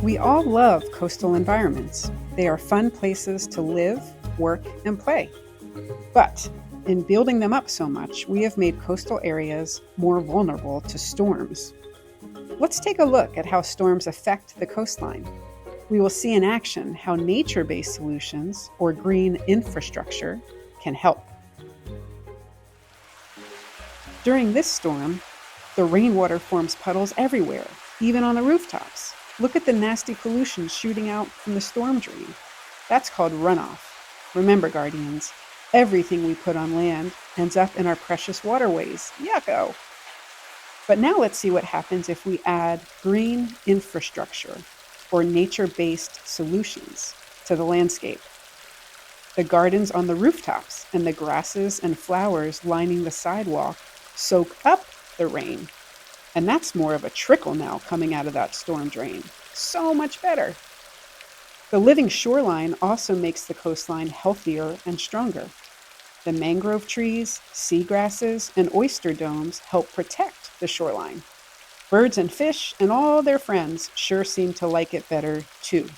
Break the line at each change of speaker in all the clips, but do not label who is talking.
We all love coastal environments. They are fun places to live, work, and play. But in building them up so much, we have made coastal areas more vulnerable to storms. Let's take a look at how storms affect the coastline. We will see in action how nature-based solutions or green infrastructure can help. During this storm, the rainwater forms puddles everywhere, even on the rooftops. Look at the nasty pollution shooting out from the storm drain. That's called runoff. Remember, Guardians, everything we put on land ends up in our precious waterways. Yucko! But now let's see what happens if we add green infrastructure or nature-based solutions to the landscape. The gardens on the rooftops and the grasses and flowers lining the sidewalk soak up the rain. And that's more of a trickle now coming out of that storm drain. So much better. The living shoreline also makes the coastline healthier and stronger. The mangrove trees, seagrasses, and oyster domes help protect the shoreline. Birds and fish and all their friends sure seem to like it better too.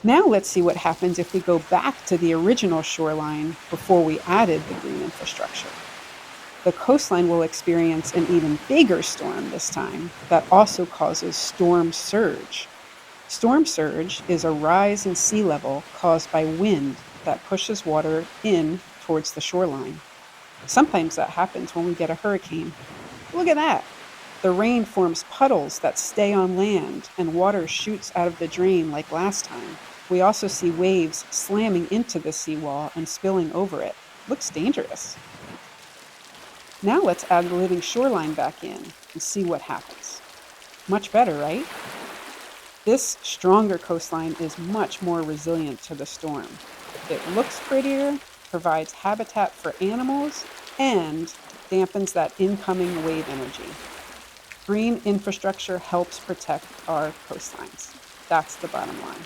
Now let's see what happens if we go back to the original shoreline before we added the green infrastructure. The coastline will experience an even bigger storm this time that also causes storm surge. Storm surge is a rise in sea level caused by wind that pushes water in towards the shoreline. Sometimes that happens when we get a hurricane. Look at that. The rain forms puddles that stay on land and water shoots out of the drain like last time. We also see waves slamming into the seawall and spilling over it. Looks dangerous. Now let's add the living shoreline back in and see what happens. Much better, right? This stronger coastline is much more resilient to the storm. It looks prettier, provides habitat for animals, and dampens that incoming wave energy. Green infrastructure helps protect our coastlines. That's the bottom line.